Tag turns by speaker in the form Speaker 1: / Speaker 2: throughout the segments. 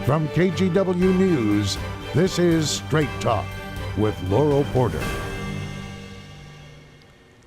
Speaker 1: From KGW News, this is Straight Talk with Laurel Porter.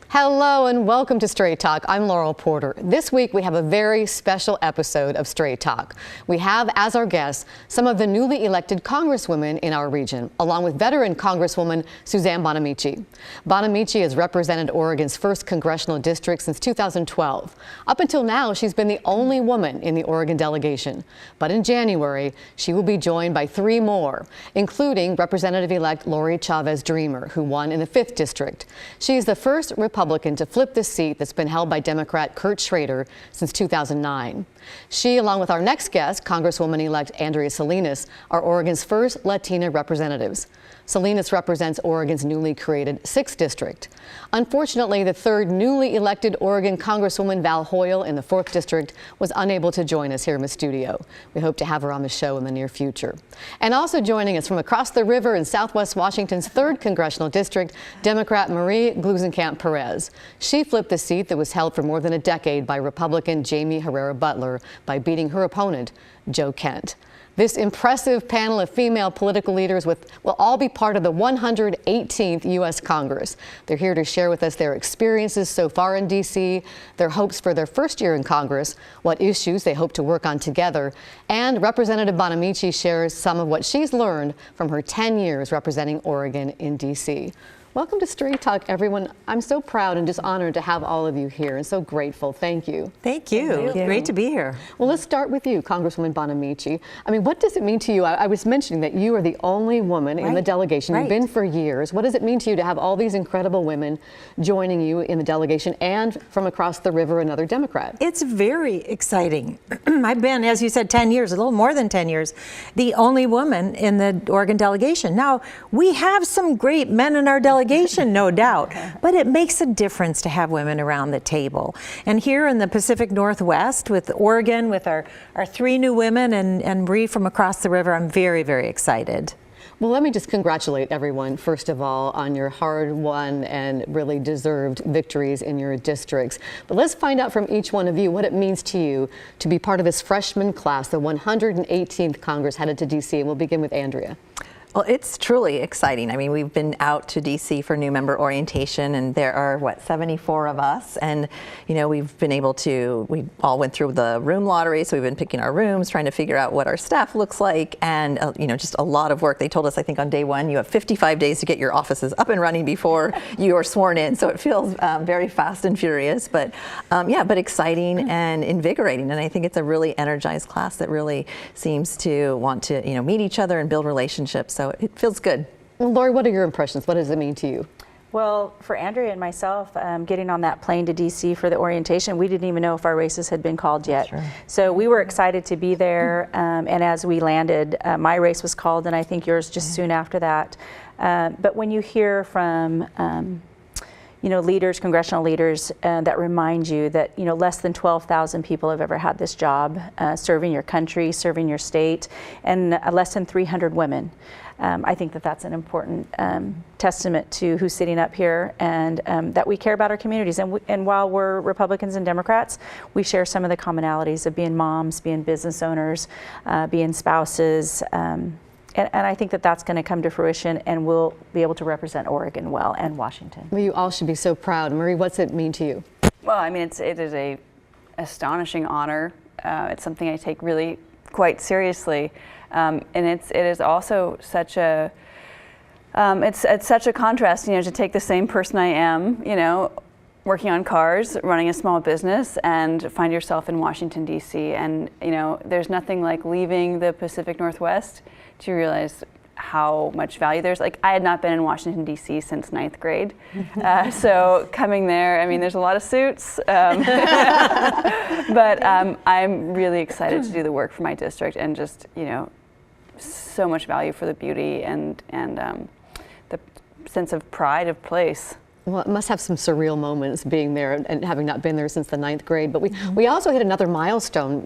Speaker 2: Hello and welcome to Straight Talk. I'm Laurel Porter. This week we have a very special episode of Straight Talk. We have as our guests some of the newly elected Congresswomen in our region, along with veteran Congresswoman Suzanne Bonamici. Bonamici has represented Oregon's 1st congressional district since 2012. Up until now, she's been the only woman in the Oregon delegation. But in January, she will be joined by 3 more, including Representative-elect Lori Chavez-Deremer, who won in the 5th district. She's the first Republican to flip the seat that's been held by Democrat Kurt Schrader since 2009. She, along with our next guest, Congresswoman-elect Andrea Salinas, are Oregon's first Latina representatives. Salinas represents Oregon's newly created 6th district. Unfortunately, the 3rd newly elected Oregon Congresswoman Val Hoyle in the 4th district was unable to join us here in the studio. We hope to have her on the show in the near future. And also joining us from across the river in Southwest Washington's 3rd congressional district, Democrat Marie Gluesenkamp-Perez. She flipped the seat that was held for more than a decade by Republican Jamie Herrera Butler by beating her opponent, Joe Kent. This impressive panel of female political leaders will all be part of the 118th U.S. Congress. They're here to share with us their experiences so far in D.C., their hopes for their first year in Congress, what issues they hope to work on together, and Representative Bonamici shares some of what she's learned from her 10 years representing Oregon in D.C. Welcome to Straight Talk, everyone. I'm so proud and just honored to have all of you here and so grateful. Thank you.
Speaker 3: Thank you. Thank you. Great to be here.
Speaker 2: Well, let's start with you, Congresswoman Bonamici. I mean, what does it mean to you? I was mentioning that you are the only woman in the delegation. You've been for years. What does it mean to you to have all these incredible women joining you in the delegation and from across the river, another Democrat?
Speaker 3: It's very exciting. I've been, as you said, 10 years, a little more than 10 years, the only woman in the Oregon delegation. Now, we have some great men in our delegation, no doubt, but it makes a difference to have women around the table. And here in the Pacific Northwest with Oregon, with our 3 new women and Marie from across the river, I'm very, very excited.
Speaker 2: Well, let me just congratulate everyone, first of all, on your hard-won and really deserved victories in your districts. But let's find out from each one of you what it means to you to be part of this freshman class, the 118th Congress headed to D.C. And we'll begin with Andrea.
Speaker 4: Well, it's truly exciting. I mean, we've been out to DC for new member orientation, and there are, 74 of us. And, we've been able to, we all went through the room lottery, so we've been picking our rooms, trying to figure out what our staff looks like, and, just a lot of work. They told us, I think on day 1, you have 55 days to get your offices up and running before you are sworn in. So it feels very fast and furious, but but exciting and invigorating. And I think it's a really energized class that really seems to want to, meet each other and build relationships. So it feels good.
Speaker 2: Well, Lori, what are your impressions? What does it mean to you?
Speaker 5: Well, for Andrea and myself, getting on that plane to D.C. for the orientation, we didn't even know if our races had been called yet. Sure. So we were excited to be there, and as we landed, my race was called, and I think yours just soon after that. But when you hear from leaders, congressional leaders, that remind you that, less than 12,000 people have ever had this job, serving your country, serving your state, and less than 300 women. I think that that's an important testament to who's sitting up here, and that we care about our communities. And while we're Republicans and Democrats, we share some of the commonalities of being moms, being business owners, being spouses. And I think that that's going to come to fruition, and we'll be able to represent Oregon well and Washington.
Speaker 2: Well, you all should be so proud. Marie, what's it mean to you?
Speaker 6: Well, I mean, it is a astonishing honor. It's something I take really quite seriously, and it is also such a it's such a contrast, to take the same person I am, working on cars, running a small business, and find yourself in Washington, D.C. And, there's nothing like leaving the Pacific Northwest to realize how much value there's. Like, I had not been in Washington, D.C. since 9th grade. So coming there, I mean, there's a lot of suits. But I'm really excited to do the work for my district, and just, so much value for the beauty and the sense of pride of place.
Speaker 2: Well, it must have some surreal moments being there and having not been there since the 9th grade. But we also hit another milestone,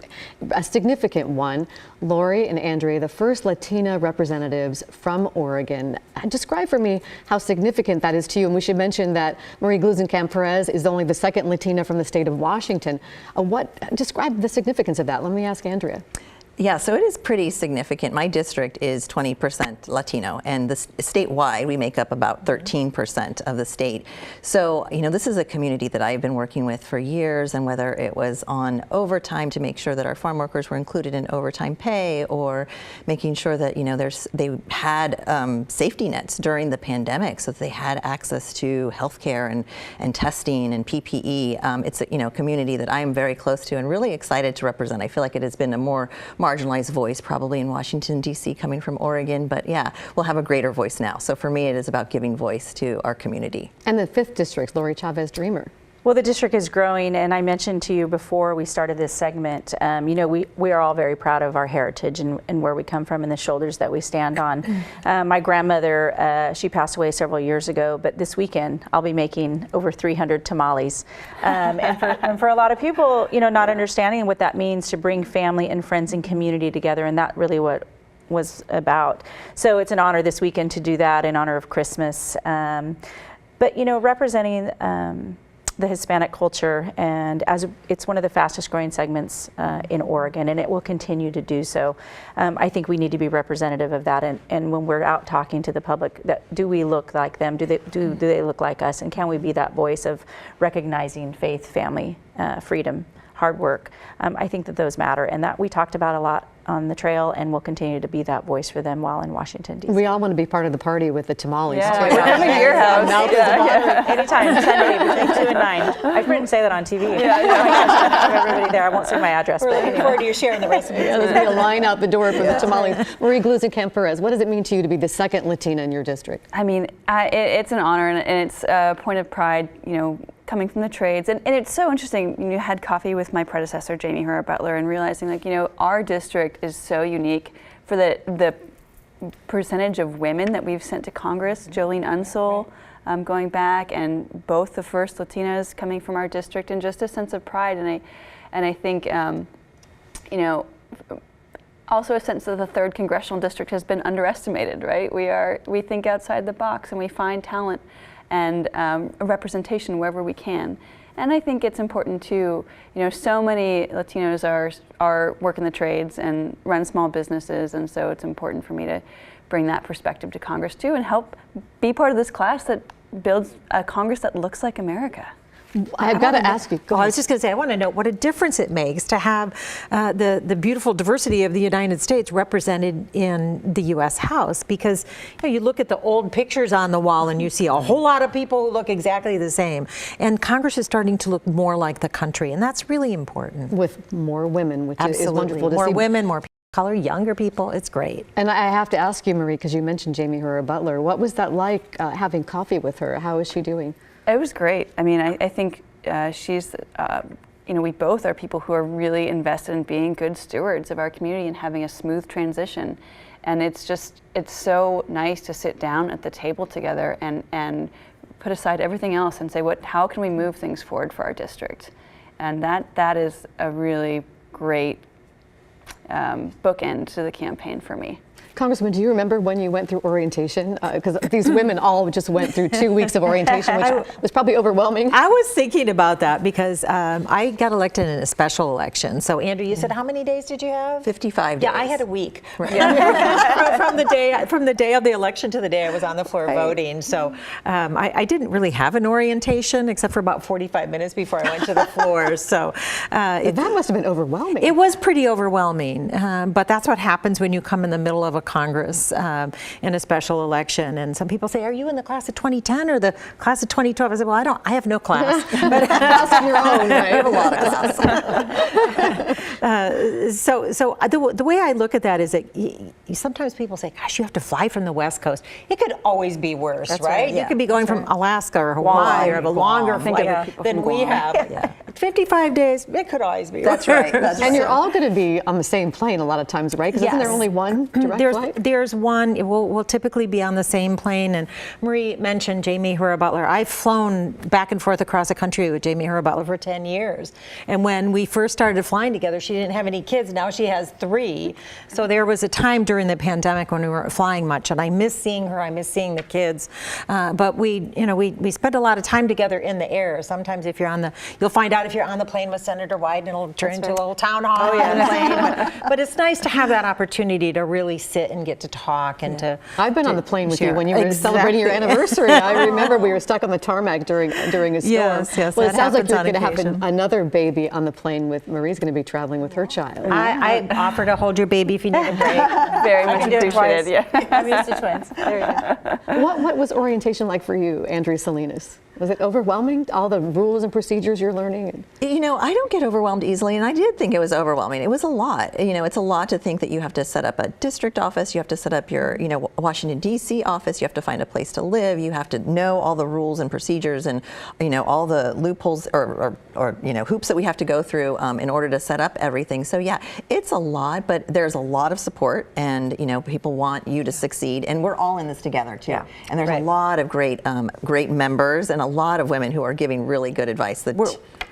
Speaker 2: a significant one. Lori and Andrea, the first Latina representatives from Oregon. Describe for me how significant that is to you. And we should mention that Marie Gluesenkamp-Perez is only the second Latina from the state of Washington. Describe the significance of that. Let me ask Andrea.
Speaker 4: Yeah, so it is pretty significant. My district is 20% Latino, and statewide we make up about 13% of the state. So, this is a community that I've been working with for years, and whether it was on overtime to make sure that our farm workers were included in overtime pay, or making sure that they had safety nets during the pandemic, so that they had access to health care and testing and PPE. It's a community that I am very close to and really excited to represent. I feel like it has been a more marginalized voice probably in Washington, D.C. coming from Oregon, but yeah, we'll have a greater voice now. So for me, it is about giving voice to our community.
Speaker 2: And the 5th district, Lori Chavez-deremer.
Speaker 5: Well, the district is growing, and I mentioned to you before we started this segment, we are all very proud of our heritage and where we come from and the shoulders that we stand on. My grandmother, she passed away several years ago, but this weekend I'll be making over 300 tamales. And for a lot of people, not understanding what that means to bring family and friends and community together, and that really what was about. So it's an honor this weekend to do that in honor of Christmas. But representing the Hispanic culture, and as it's one of the fastest growing segments in Oregon, and it will continue to do so. I think we need to be representative of that, and when we're out talking to the public, do we look like them? Do they look like us? And can we be that voice of recognizing faith, family, freedom, hard work? I think that those matter, and that we talked about a lot on the trail, and we'll continue to be that voice for them while in Washington, D.C.
Speaker 2: We all want to be part of the party with the tamales.
Speaker 6: Yeah,
Speaker 2: too.
Speaker 6: we're coming to your house.
Speaker 5: Anytime, Sunday between 2 and 9. I couldn't say that on TV. Everybody there. I won't say my address.
Speaker 3: We're
Speaker 5: but
Speaker 3: looking
Speaker 5: anyway.
Speaker 3: forward to you sharing the recipe.
Speaker 2: Yeah, there's going to be a line out the door for the tamales. Marie Glusenkamp-Perez, what does it mean to you to be the 2nd Latina in your district?
Speaker 6: I mean, it's an honor, and it's a point of pride, coming from the trades. And it's so interesting. You had coffee with my predecessor, Jamie Herrera Butler, and realizing, our district is so unique for the percentage of women that we've sent to Congress. Jolene Unsel going back, and both the first Latinas coming from our district, and just a sense of pride. And I think, also a sense that the 3rd congressional district has been underestimated, right? We think outside the box, and we find talent and representation wherever we can. And I think it's important too, so many Latinos are working the trades and run small businesses, and so it's important for me to bring that perspective to Congress too, and help be part of this class that builds a Congress that looks like America.
Speaker 2: I've got to ask you.
Speaker 3: I was just going to say, I want to know what a difference it makes to have the beautiful diversity of the United States represented in the U.S. House, because you look at the old pictures on the wall and you see a whole lot of people who look exactly the same. And Congress is starting to look more like the country, and that's really important.
Speaker 2: With more women, which
Speaker 3: Absolutely.
Speaker 2: is wonderful to see.
Speaker 3: More women, more people of color, younger people. It's great.
Speaker 2: And I have to ask you, Marie, because you mentioned Jamie Herrera Butler. What was that like having coffee with her? How is she doing?
Speaker 6: It was great. I mean, I think she's, we both are people who are really invested in being good stewards of our community and having a smooth transition. And it's so nice to sit down at the table together and put aside everything else and say, how can we move things forward for our district? And that is a really great bookend to the campaign for me.
Speaker 2: Congresswoman, do you remember when you went through orientation? Because these women all just went through 2 weeks of orientation, which was probably overwhelming.
Speaker 3: I was thinking about that because I got elected in a special election. So, Andrew, you said how many days did you have?
Speaker 4: 55 days.
Speaker 3: Yeah, I had a week. Right. from the day of the election to the day I was on the floor voting. So I didn't really have an orientation except for about 45 minutes before I went to the floor. So
Speaker 2: that must have been overwhelming.
Speaker 3: It was pretty overwhelming, but that's what happens when you come in the middle of a Congress in a special election. And some people say, "Are you in the class of 2010 or the class of 2012?" I said, "Well, I have no class." But
Speaker 2: class of your own, right?
Speaker 4: I have a lot of
Speaker 3: classes. So the way I look at that is that sometimes people say, "Gosh, you have to fly from the West Coast." It could always be worse, right?
Speaker 4: Yeah.
Speaker 3: You could be going from Alaska or Hawaii or have a longer flight than we have. Yeah. 55 days, it could always be worse.
Speaker 4: That's right.
Speaker 2: And you're all going to be on the same plane a lot of times, right? Because isn't there only one direct flight?
Speaker 3: There's one. We'll typically be on the same plane. And Marie mentioned Jamie Herrera Butler. I've flown back and forth across the country with Jamie Herrera Butler for 10 years. And when we first started flying together, she didn't have any kids. Now she has 3. So there was a time during the pandemic when we weren't flying much, and I miss seeing her. I miss seeing the kids. But we spent a lot of time together in the air. Sometimes if you're on you'll find out that if you're on the plane with Senator Wyden, and it'll turn into a little town hall on the plane. But it's nice to have that opportunity to really sit and get to talk and to.
Speaker 2: I've been on the plane with you
Speaker 3: share.
Speaker 2: when you were celebrating your anniversary. I remember we were stuck on the tarmac during a storm.
Speaker 3: Yes,
Speaker 2: well, it
Speaker 3: that
Speaker 2: sounds like
Speaker 3: happens
Speaker 2: you're
Speaker 3: on
Speaker 2: going to have
Speaker 3: occasion.
Speaker 2: another baby on the plane with Marie's going to be traveling with her child.
Speaker 3: I offer to hold your baby if you need a break.
Speaker 6: Very much appreciated. Yeah.
Speaker 5: I'm used to twins. There you go.
Speaker 2: What was orientation like for you, Andrea Salinas? Was it overwhelming, all the rules and procedures you're learning?
Speaker 4: You know, I don't get overwhelmed easily, and I did think it was overwhelming. It was a lot. You know, it's a lot to think that you have to set up a district office, you have to set up your, you know, Washington, D.C. office, you have to find a place to live, you have to know all the rules and procedures and, you know, all the loopholes or you know, hoops that we have to go through in order to set up everything. So, yeah, it's a lot, but there's a lot of support, and, you know, people want you to succeed, and we're all in this together, too.
Speaker 3: Yeah.
Speaker 4: And there's a lot of great members and a lot of women who are giving really good advice.
Speaker 3: We're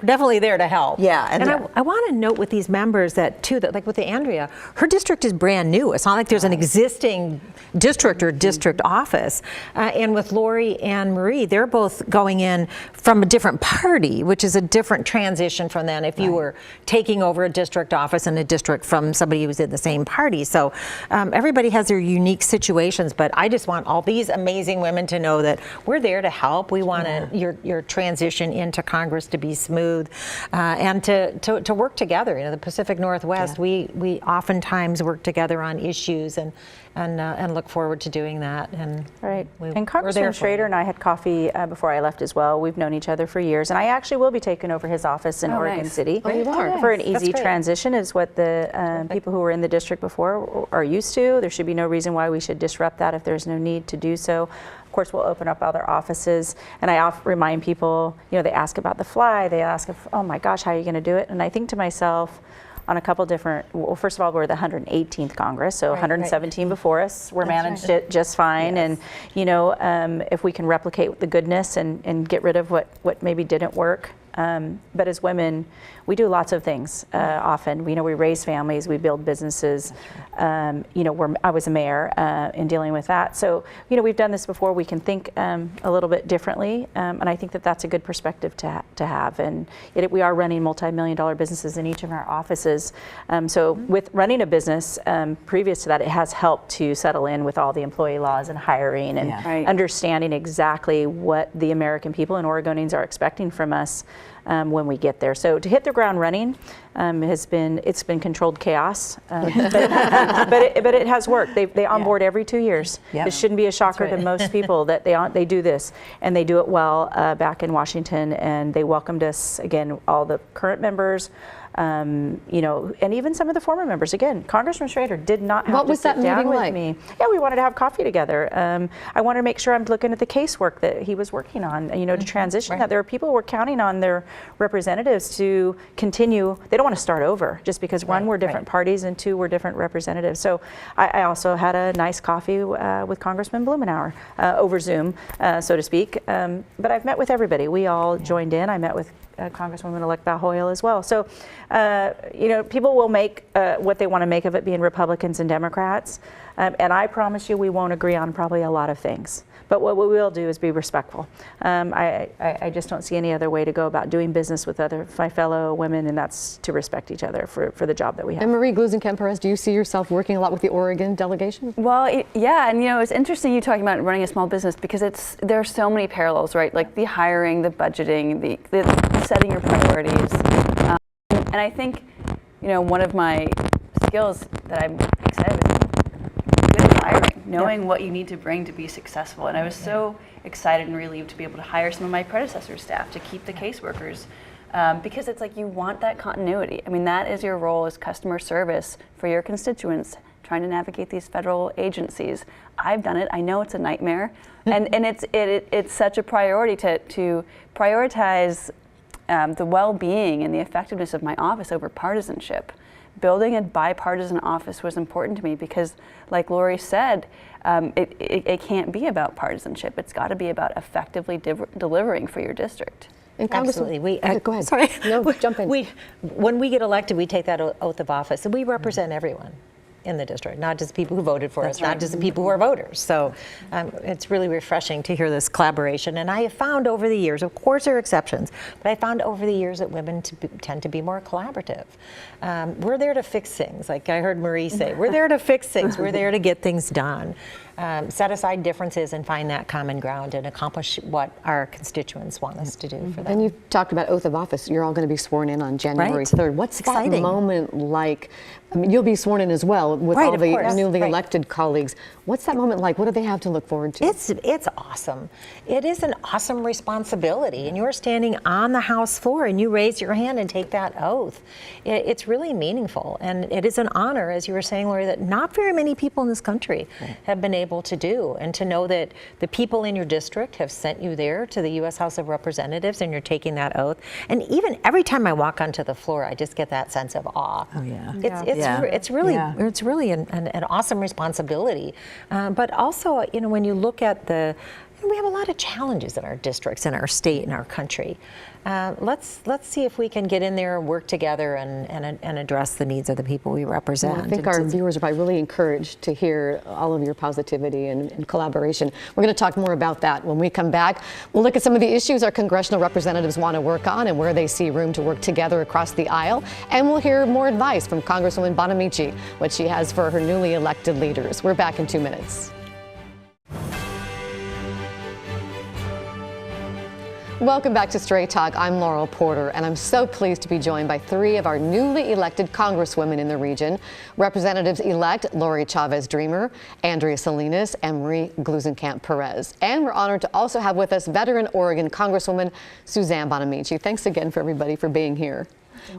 Speaker 3: definitely there to help.
Speaker 4: Yeah,
Speaker 3: and I want to note with these members that too, that like with the Andrea, her district is brand new. It's not like there's an existing district or district office. And with Lori and Marie, they're both going in from a different party, which is a different transition from then if you were taking over a district office in a district from somebody who was in the same party. So everybody has their unique situations, but I just want all these amazing women to know that we're there to help. We want your transition into Congress to be smooth and to work together. You know, the Pacific Northwest, we oftentimes work together on issues and look forward to doing that. And
Speaker 5: Right. And
Speaker 3: we're
Speaker 5: Congressman
Speaker 3: there for
Speaker 5: Schrader
Speaker 3: you.
Speaker 5: and I had coffee before I left as well. We've known each other for years, and I actually will be taking over his office in Oregon
Speaker 6: nice.
Speaker 5: City
Speaker 2: Oh, you are?
Speaker 5: for an
Speaker 3: That's
Speaker 5: easy
Speaker 3: great.
Speaker 5: transition, is what the people who were in the district before are used to. There should be no reason why we should disrupt that if there's no need to do so. Of course, we'll open up other offices, and I often remind people, you know, they ask about the fly, they ask, if, oh my gosh, how are you going to do it? And I think to myself, on a couple different, well, first of all, we're the 118th Congress, so 117 before us, we're managed it just fine. And, you know, if we can replicate the goodness and get rid of what maybe didn't work. But as women, we do lots of things often. We raise families, we build businesses. You know, I was a mayor in dealing with that. So, you know, we've done this before. We can think a little bit differently. And I think that that's a good perspective to have. And we are running multi-million-dollar businesses in each of our offices. So with running a business, previous to that, it has helped to settle in with all the employee laws and hiring and understanding exactly what the American people and Oregonians are expecting from us when we get there. So to hit the ground running it's been controlled chaos, but it has worked. They onboard every 2 years.
Speaker 4: Yep.
Speaker 5: It shouldn't be a shocker to most people that they do this, and they do it well back in Washington, and they welcomed us again, all the current members. You know, and even some of the former members. Again, Congressman Schrader did not have to sit down with me. Yeah, we wanted to have coffee together. I wanted to make sure I'm looking at the casework that he was working on, you know, to transition that. There are people who were counting on their representatives to continue. They don't want to start over just because one, we're different parties, and two, we're different representatives. So I also had a nice coffee with Congressman Blumenauer over Zoom, so to speak. But I've met with everybody. We all joined in. I met with Congresswoman-elect Val Hoyle as well. So, you know, people will make what they want to make of it being Republicans and Democrats. And I promise you we won't agree on probably a lot of things. But what we will do is be respectful. I just don't see any other way to go about doing business with my fellow women, and that's to respect each other for the job that we have.
Speaker 2: And Marie Gluesenkamp-Perez, do you see yourself working a lot with the Oregon delegation?
Speaker 6: Well, yeah, and you know, it's interesting you talking about running a small business because there are so many parallels, right? Like the hiring, the budgeting, the setting your priorities. And I think, you know, one of my skills that I'm excited about is good at hiring, knowing what you need to bring to be successful. And I was so excited and relieved to be able to hire some of my predecessor staff to keep the caseworkers. Because it's like you want that continuity. I mean, that is your role as customer service for your constituents, trying to navigate these federal agencies. I've done it. I know it's a nightmare, and it's such a priority to prioritize the well-being and the effectiveness of my office over partisanship. Building a bipartisan office was important to me because, like Lori said, it can't be about partisanship. It's got to be about effectively delivering for your district.
Speaker 2: And
Speaker 3: Absolutely.
Speaker 2: Go ahead.
Speaker 3: Sorry.
Speaker 2: No, jump in.
Speaker 3: When we get elected, we take that oath of office, and we represent everyone. in the district, not just people who voted for us, not just the people who are voters. So it's really refreshing to hear this collaboration. And I have found over the years, of course there are exceptions, but I found over the years that women tend to be more collaborative. We're there to fix things, like I heard Marie say. We're there to fix things. We're there to get things done. Set aside differences and find that common ground and accomplish what our constituents want us to do for them.
Speaker 2: And you talked about oath of office. You're all going to be sworn in on January
Speaker 3: Right.
Speaker 2: 3rd. What's
Speaker 3: Exciting.
Speaker 2: that moment like? I mean, you'll be sworn in as well with
Speaker 3: Right,
Speaker 2: all
Speaker 3: of
Speaker 2: the
Speaker 3: course.
Speaker 2: newly
Speaker 3: Right.
Speaker 2: elected colleagues. What's that moment like? What do they have to look forward to?
Speaker 3: It's awesome. It is an awesome responsibility, and you're standing on the House floor and you raise your hand and take that oath. It's really meaningful, and it is an honor, as you were saying, Lori, that not very many people in this country have been able to do, and to know that the people in your district have sent you there to the U.S. House of Representatives and you're taking that oath. And even every time I walk onto the floor, I just get that sense of awe.
Speaker 4: Oh, yeah.
Speaker 3: It's really an awesome responsibility. But also, when you look at we have a lot of challenges in our districts, in our state, in our country. Let's see if we can get in there and work together and address the needs of the people we represent.
Speaker 2: Well, I think our viewers are probably really encouraged to hear all of your positivity and collaboration. We're going to talk more about that when we come back. We'll look at some of the issues our congressional representatives want to work on and where they see room to work together across the aisle. And we'll hear more advice from Congresswoman Bonamici, what she has for her newly elected leaders. We're back in 2 minutes. Welcome back to Straight Talk. I'm Laurel Porter, and I'm so pleased to be joined by 3 of our newly elected Congresswomen in the region, Representatives-elect Lori Chavez-Deremer, Andrea Salinas, and Marie Gluesenkamp-Perez. And we're honored to also have with us veteran Oregon Congresswoman Suzanne Bonamici. Thanks again for everybody for being here.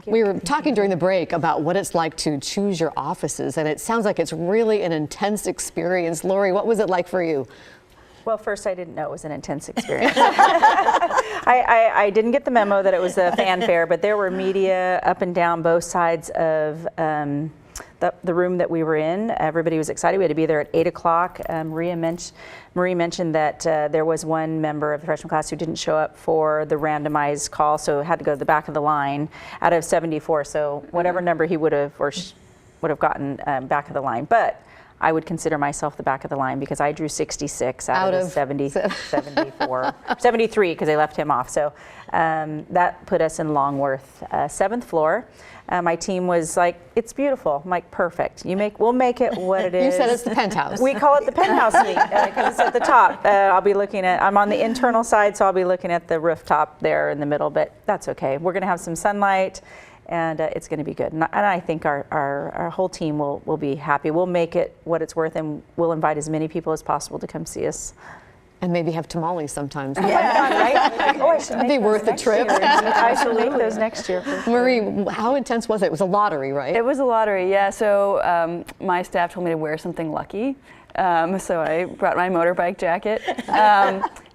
Speaker 2: We were talking during the break about what it's like to choose your offices, and it sounds like it's really an intense experience. Lori, what was it like for you?
Speaker 5: Well, first, I didn't know it was an intense experience. I didn't get the memo that it was a fanfare, but there were media up and down both sides of the room that we were in. Everybody was excited. We had to be there at 8 o'clock. Marie mentioned that there was one member of the freshman class who didn't show up for the randomized call, so had to go to the back of the line out of 74. So whatever number he would have gotten back of the line. But I would consider myself the back of the line because I drew 66 out of 74, 73 because they left him off. So that put us in Longworth, 7th floor. My team was like, "It's beautiful." I'm like, "Perfect. We'll make it what it is."
Speaker 2: You said it's the penthouse.
Speaker 5: We call it the penthouse suite because it's at the top. I'm on the internal side, so I'll be looking at the rooftop there in the middle, but that's okay. We're going to have some sunlight. And it's going to be good. And I think our whole team will be happy. We'll make it what it's worth, and we'll invite as many people as possible to come see us.
Speaker 2: And maybe have tamales sometimes.
Speaker 5: Yeah, right? Oh, I should
Speaker 2: That'd be worth the trip.
Speaker 5: I should make those next year. For sure.
Speaker 2: Marie, how intense was it? It was a lottery, right?
Speaker 6: It was a lottery, yeah. So my staff told me to wear something lucky. So I brought my motorbike jacket.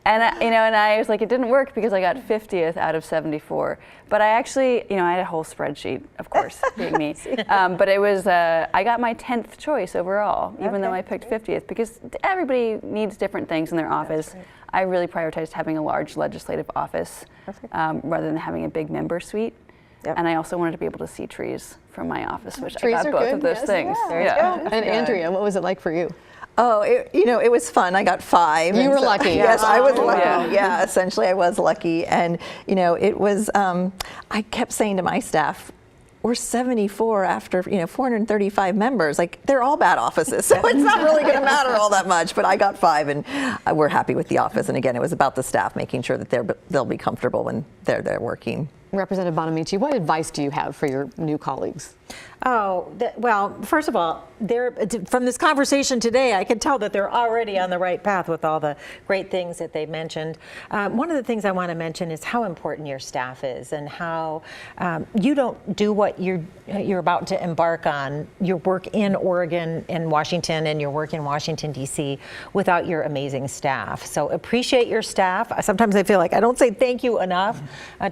Speaker 6: And I was like, it didn't work because I got 50th out of 74. But I actually, I had a whole spreadsheet, of course, being me. But it was, I got my 10th choice overall, even though I picked 50th, because everybody needs different things in their office. Right. I really prioritized having a large legislative office rather than having a big member suite. Yep. And I also wanted to be able to see trees from my office, which I got both of those things.
Speaker 2: Yeah. And Andrea, what was it like for you?
Speaker 4: Oh, it was fun. I got 5.
Speaker 2: You were lucky.
Speaker 4: Yes, I was lucky. Yeah, essentially I was lucky. And, it was, I kept saying to my staff, we're 74 after, 435 members. Like, they're all bad offices, so it's not really going to matter all that much. But I got 5, and we're happy with the office. And again, it was about the staff, making sure that they'll be comfortable when they're there working.
Speaker 2: Representative Bonamici, what advice do you have for your new colleagues?
Speaker 3: Oh, well, first of all, from this conversation today, I can tell that they're already on the right path with all the great things that they mentioned. One of the things I want to mention is how important your staff is, and how you don't do what you're about to embark on, your work in Oregon and Washington and your work in Washington, D.C. without your amazing staff. So appreciate your staff. Sometimes I feel like I don't say thank you enough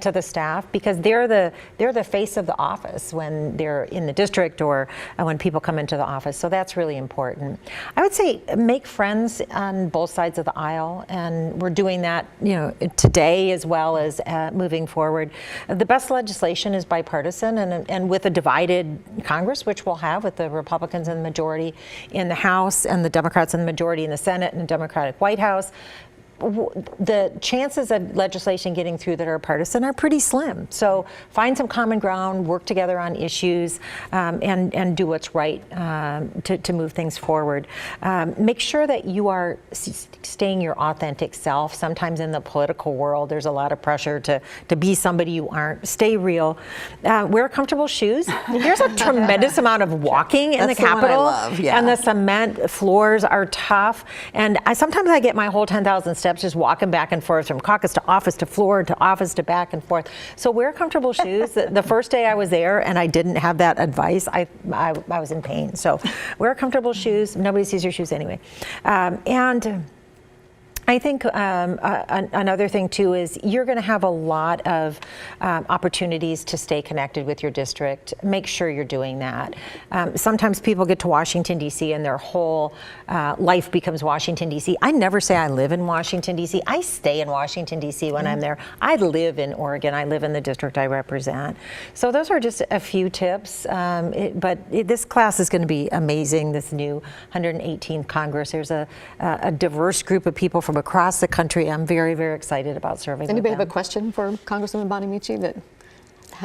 Speaker 3: to the staff. staff, because they're the face of the office when they're in the district or when people come into the office. So that's really important. I would say make friends on both sides of the aisle, and we're doing that, today as well as moving forward. The best legislation is bipartisan, and with a divided Congress, which we'll have with the Republicans in the majority in the House and the Democrats in the majority in the Senate and the Democratic White House, the chances of legislation getting through that are partisan are pretty slim. So find some common ground, work together on issues, and do what's right to move things forward. Make sure that you are staying your authentic self. Sometimes in the political world, there's a lot of pressure to be somebody you aren't. Stay real. Wear comfortable shoes. There's a tremendous amount of walking in the Capitol, and the cement floors are tough. And sometimes I get my whole 10,000 steps just walking back and forth from caucus to office to floor to office to back and forth. So wear comfortable shoes. The first day I was there and I didn't have that advice, I was in pain. So wear comfortable shoes. Nobody sees your shoes anyway. And I think another thing too is you're going to have a lot of opportunities to stay connected with your district. Make sure you're doing that. Sometimes people get to Washington, D.C. and their whole life becomes Washington, D.C. I never say I live in Washington, D.C. I stay in Washington, D.C. when I'm there. I live in Oregon. I live in the district I represent. So those are just a few tips. This class is going to be amazing, this new 118th Congress. There's a diverse group of people from across the country. I'm very, very excited about serving.
Speaker 2: Anybody
Speaker 3: with
Speaker 2: have a question for Congresswoman Bonamici that,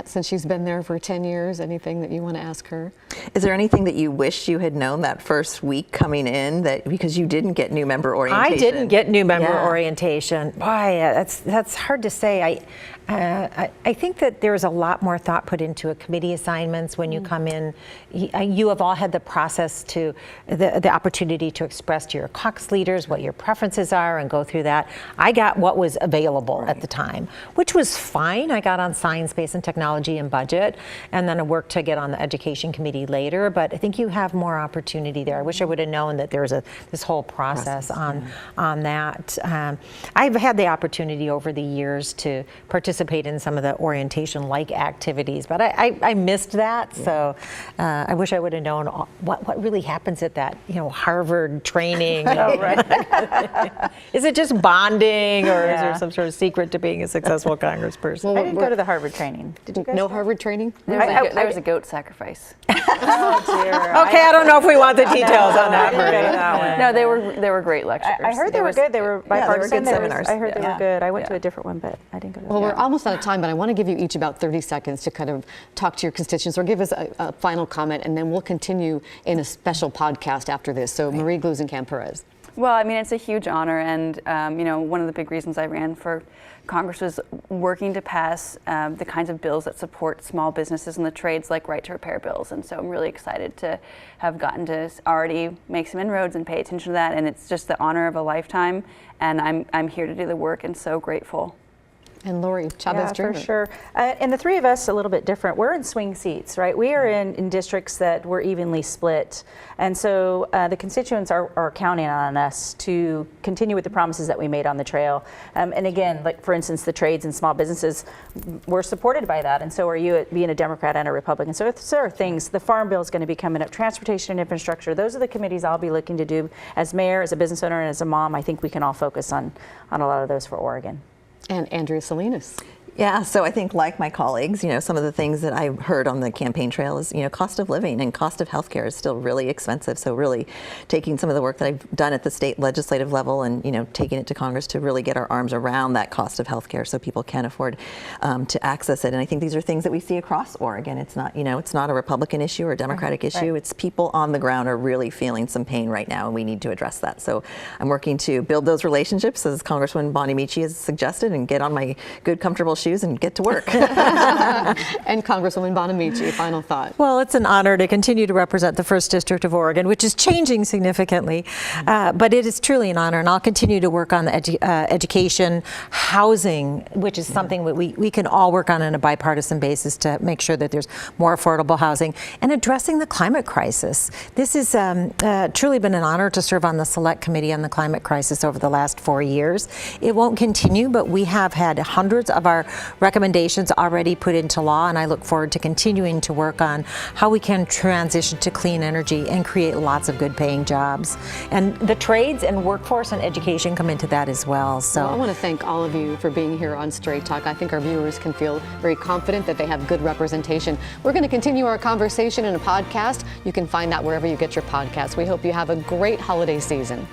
Speaker 2: since she's been there for 10 years, anything that you want to ask her?
Speaker 4: Is there anything that you wish you had known that first week coming in, that because you didn't get new member orientation?
Speaker 3: I didn't get new member orientation. Boy, that's hard to say. I think that there's a lot more thought put into committee assignments when you come in. You have all had the process to the opportunity to express to your caucus leaders what your preferences are and go through that. I got what was available at the time, which was fine. I got on science, space, and technology and budget, and then I worked to get on the education committee later. But I think you have more opportunity there. I wish I would have known that there was this whole process on that. I've had the opportunity over the years to participate in some of the orientation-like activities, but I missed that. So I wish I would have known what really happens at that, Harvard training.
Speaker 5: Oh, right.
Speaker 3: Is it just bonding, or is there some sort of secret to being a successful congressperson?
Speaker 5: Well, I didn't go to the Harvard training. Did you guys?
Speaker 2: No Harvard training?
Speaker 6: There was a goat sacrifice.
Speaker 5: Oh, dear.
Speaker 3: Okay, I don't know if we want the details on that.
Speaker 6: No, they were great lectures.
Speaker 5: I heard they were good. They were bipartisan.
Speaker 4: good seminars.
Speaker 5: I heard they were good. I went to a different one, but I didn't go to that.
Speaker 2: Well, we're almost out of time, but I want to give you each about 30 seconds to kind of talk to your constituents or give us a final comment, and then we'll continue in a special podcast after this. So Marie Glusenkamp-Perez.
Speaker 6: Well, I mean, it's a huge honor, and one of the big reasons I ran for Congress was working to pass the kinds of bills that support small businesses and the trades, like right to repair bills. And so I'm really excited to have gotten to already make some inroads and pay attention to that. And it's just the honor of a lifetime. And I'm here to do the work, and so grateful.
Speaker 2: And Lori Chavez-Deremer.
Speaker 5: For sure. And the three of us a little bit different. We're in swing seats, right? We are in districts that were evenly split. And so the constituents are counting on us to continue with the promises that we made on the trail. And again, like for instance, the trades and small businesses, we're supported by that. And so are you, being a Democrat and a Republican. So there are things, the Farm Bill is going to be coming up, transportation and infrastructure. Those are the committees I'll be looking to do as mayor, as a business owner, and as a mom. I think we can all focus on a lot of those for Oregon.
Speaker 2: And Andrea Salinas.
Speaker 4: Yeah, so I think, like my colleagues, some of the things that I heard on the campaign trail is, cost of living and cost of healthcare is still really expensive. So really taking some of the work that I've done at the state legislative level and, taking it to Congress to really get our arms around that cost of healthcare so people can afford to access it. And I think these are things that we see across Oregon. It's not, it's not a Republican issue or a Democratic issue. It's people on the ground are really feeling some pain right now, and we need to address that. So I'm working to build those relationships, as Congresswoman Bonamici has suggested, and get on my good, comfortable shoes and get to work.
Speaker 2: And Congresswoman Bonamici, final thought.
Speaker 3: Well, it's an honor to continue to represent the 1st District of Oregon, which is changing significantly, but it is truly an honor, and I'll continue to work on the education, housing, which is something that we can all work on a bipartisan basis to make sure that there's more affordable housing, and addressing the climate crisis. This has truly been an honor to serve on the Select Committee on the Climate Crisis over the last 4 years. It won't continue, but we have had hundreds of our recommendations already put into law, and I look forward to continuing to work on how we can transition to clean energy and create lots of good paying jobs. And the trades and workforce and education come into that as well. So
Speaker 2: I want to thank all of you for being here on Straight Talk. I think our viewers can feel very confident that they have good representation. We're going to continue our conversation in a podcast. You can find that wherever you get your podcasts. We hope you have a great holiday season.